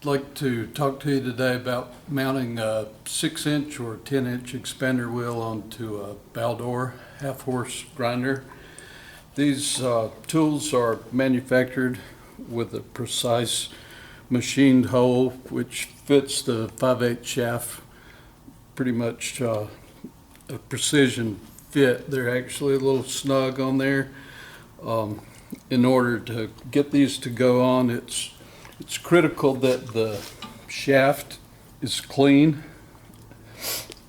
like to talk to you today about mounting a 6-inch or 10-inch expander wheel onto a Baldor half-horse grinder. These tools are manufactured with a precise machined hole which fits the 5/8 shaft, pretty much a precision fit. They're actually a little snug on there. In order to get these to go on, it's critical that the shaft is clean.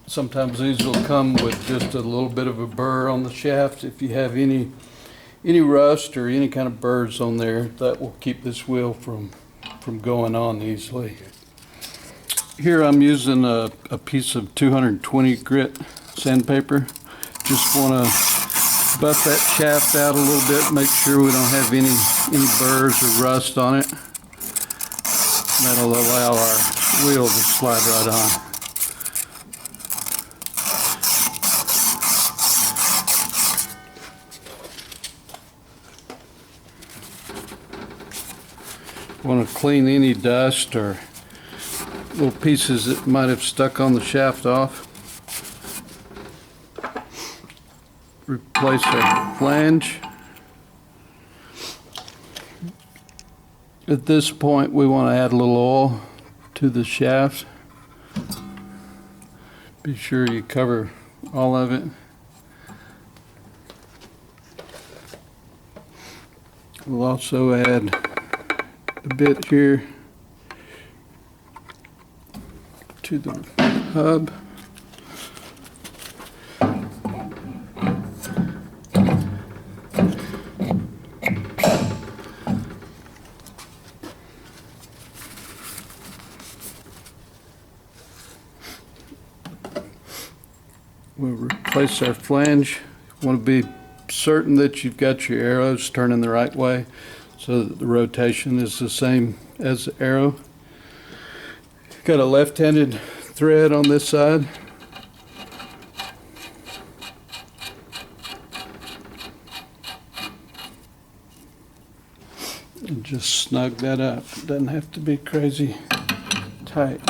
Sometimes these will come with just a little bit of a burr on the shaft. If you have any rust or any kind of burrs on there, that will keep this wheel from going on easily. Here I'm using a piece of 220 grit sandpaper. Just want to buff that shaft out a little bit, make sure we don't have any burrs or rust on it. That'll allow our wheel to slide right on. Want to clean any dust or little pieces that might have stuck on the shaft off. Replace our flange. At this point we want to add a little oil to the shaft. Be sure you cover all of it. We'll also add a bit here to the hub. We'll replace our flange. You want to be certain that you've got your arrows turning the right way so that the rotation is the same as the arrow. Got a left-handed thread on this side. And just snug that up. It doesn't have to be crazy tight.